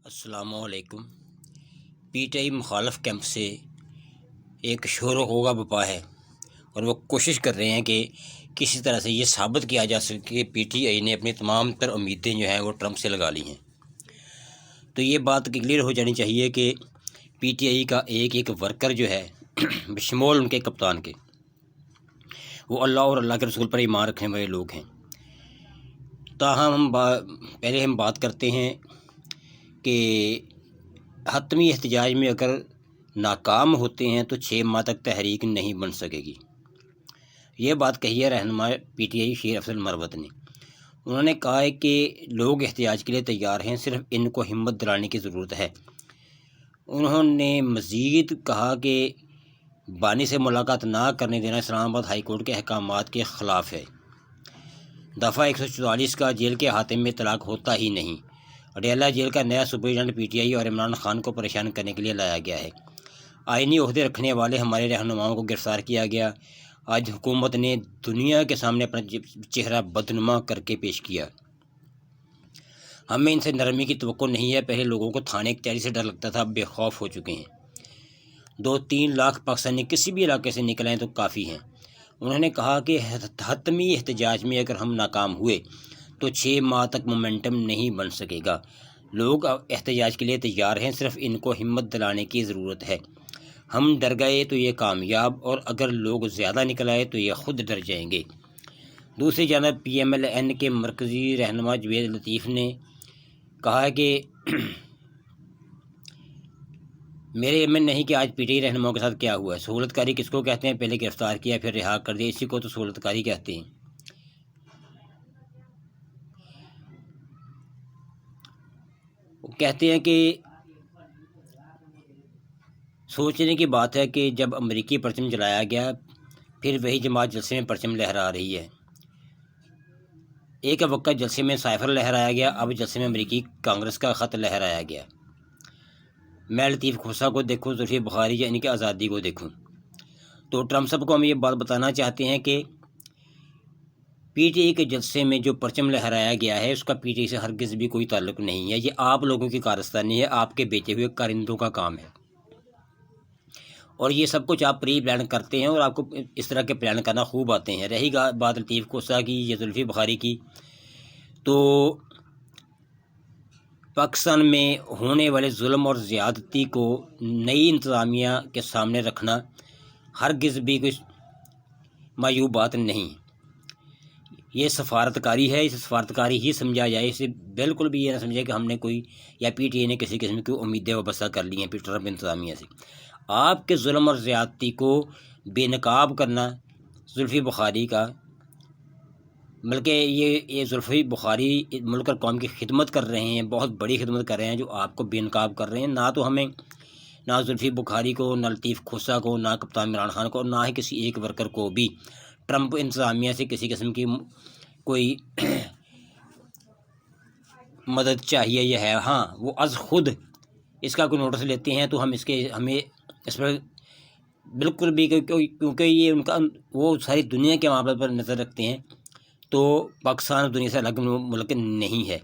السلام علیکم۔ P T I مخالف کیمپ سے ایک شور و غوغا بپا ہے اور وہ کوشش کر رہے ہیں کہ کسی طرح سے یہ ثابت کیا جا سکے کہ پی ٹی آئی نے اپنی تمام تر امیدیں جو ہیں وہ ٹرمپ سے لگا لی ہیں۔ تو یہ بات کلیئر ہو جانی چاہیے کہ پی ٹی آئی کا ایک ورکر جو ہے بشمول ان کے کپتان کے، وہ اللہ اور اللہ کے رسول پر ایمان رکھنے والے لوگ ہیں۔ تاہم پہلے ہم بات کرتے ہیں کہ حتمی احتجاج میں اگر ناکام ہوتے ہیں تو 6 ماہ تک تحریک نہیں بن سکے گی۔ یہ بات کہی ہے رہنما پی ٹی آئی شیر افضل مروت نے۔ انہوں نے کہا ہے کہ لوگ احتجاج کے لیے تیار ہیں، صرف ان کو ہمت دلانے کی ضرورت ہے۔ انہوں نے مزید کہا کہ بانی سے ملاقات نہ کرنے دینا اسلام آباد ہائی کورٹ کے احکامات کے خلاف ہے۔ دفعہ 144 کا جیل کے احاطے میں طلاق ہوتا ہی نہیں۔ اڈیالہ جیل کا نیا سپرنٹینڈنٹ پی ٹی آئی اور عمران خان کو پریشان کرنے کے لیے لایا گیا ہے۔ آئینی عہدے رکھنے والے ہمارے رہنماؤں کو گرفتار کیا گیا۔ آج حکومت نے دنیا کے سامنے اپنا چہرہ بدنما کر کے پیش کیا۔ ہمیں ان سے نرمی کی توقع نہیں ہے۔ پہلے لوگوں کو تھانے کچہری سے ڈر لگتا تھا، اب بے خوف ہو چکے ہیں۔ 2-3 لاکھ پاکستانی کسی بھی علاقے سے نکل آئیں تو کافی ہیں۔ انہوں نے کہا کہ حتمی احتجاج میں اگر ہم ناکام ہوئے تو 6 ماہ تک مومنٹم نہیں بن سکے گا۔ لوگ احتجاج کے لیے تیار ہیں، صرف ان کو ہمت دلانے کی ضرورت ہے۔ ہم ڈر گئے تو یہ کامیاب، اور اگر لوگ زیادہ نکل آئے تو یہ خود ڈر جائیں گے۔ دوسری جانب پی ایم ایل این کے مرکزی رہنما جوید لطیف نے کہا ہے کہ میرے یمن نہیں کہ آج پی ٹی آئی رہنماؤں کے ساتھ کیا ہوا ہے۔ سہولت کاری کس کو کہتے ہیں؟ پہلے گرفتار کیا پھر رہا کر دیا، اسی کو تو سہولت کاری کہتے ہیں۔ وہ کہتے ہیں کہ سوچنے کی بات ہے کہ جب امریکی پرچم جلایا گیا پھر وہی جماعت جلسے میں پرچم لہرا رہی ہے۔ ایک وقت جلسے میں سائفر لہرایا گیا، اب جلسے میں امریکی کانگریس کا خط لہرایا گیا۔ میں لطیف کھوسہ کو دیکھوں، زلفی بخاری یا ان کی آزادی کو دیکھوں۔ تو ٹرمپ صاحب کو ہم یہ بات بتانا چاہتے ہیں کہ پی ٹی آئی کے جلسے میں جو پرچم لہرایا گیا ہے اس کا پی ٹی آئی سے ہرگز بھی کوئی تعلق نہیں ہے۔ یہ آپ لوگوں کی کارستانی ہے، آپ کے بیچے ہوئے کارندوں کا کام ہے، اور یہ سب کچھ آپ پری پلان کرتے ہیں اور آپ کو اس طرح کے پلان کرنا خوب آتے ہیں۔ رہی بات لطیف کھوسہ کی یا زلفی بخاری کی، تو پاکستان میں ہونے والے ظلم اور زیادتی کو نئی انتظامیہ کے سامنے رکھنا ہرگز بھی کوئی معیوب بات نہیں۔ یہ سفارتکاری ہے، اسے سفارتکاری ہی سمجھا جائے، اسے بالکل بھی یہ نہ سمجھے کہ ہم نے کوئی یا پی ٹی آئی نے کسی قسم کی امیدیں وابستہ کر لی ہیں ٹرمپ انتظامیہ سے۔ آپ کے ظلم اور زیادتی کو بے نقاب کرنا زلفی بخاری کا، بلکہ یہ زلفی بخاری ملک اور قوم کی خدمت کر رہے ہیں، بہت بڑی خدمت کر رہے ہیں جو آپ کو بے نقاب کر رہے ہیں۔ نہ تو ہمیں، نہ زلفی بخاری کو، نہ لطیف کھوسہ کو، نہ کپتان عمران خان کو، نہ ہی کسی ایک ورکر کو بھی ٹرمپ انتظامیہ سے کسی قسم کی کوئی مدد چاہیے یا ہے۔ ہاں، وہ از خود اس کا کوئی نوٹس لیتے ہیں تو ہمیں اس پر بالکل بھی، کیونکہ یہ ان کا، وہ ساری دنیا کے معاملات پر نظر رکھتے ہیں، تو پاکستان دنیا سے الگ ملک نہیں ہے۔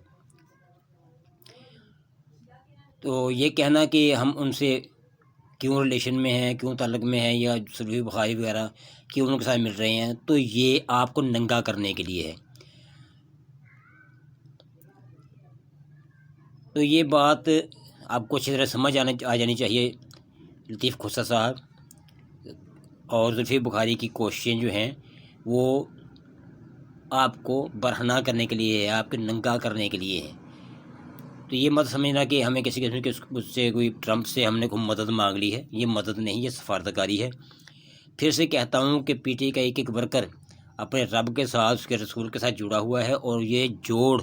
تو یہ کہنا کہ ہم ان سے کیوں ریلیشن میں ہیں، کیوں تعلق میں ہیں، یا زلفی بخاری وغیرہ کیوں ان کے ساتھ مل رہے ہیں، تو یہ آپ کو ننگا کرنے کے لیے ہے۔ تو یہ بات آپ کو اچھی طرح سمجھ آ جانی چاہیے۔ لطیف کھوسہ صاحب اور زلفی بخاری کی کوششیں جو ہیں وہ آپ کو برہنہ کرنے کے لیے ہے، آپ کے ننگا کرنے کے لیے ہے۔ تو یہ مت سمجھنا کہ ہمیں کسی قسم کی اس سے کوئی ٹرمپ سے ہم نے کوئی مدد مانگ لی ہے، یہ مدد نہیں، یہ سفارتکاری ہے۔ پھر سے کہتا ہوں کہ پی ٹی آئی کا ایک ورکر اپنے رب کے ساتھ، اس کے رسول کے ساتھ جڑا ہوا ہے، اور یہ جوڑ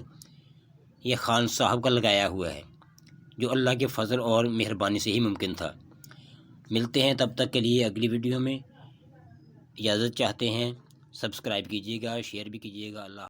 یہ خان صاحب کا لگایا ہوا ہے، جو اللہ کے فضل اور مہربانی سے ہی ممکن تھا۔ ملتے ہیں تب تک کے لیے اگلی ویڈیو میں، اجازت چاہتے ہیں۔ سبسکرائب کیجیے گا، شیئر بھی کیجیے گا۔ اللہ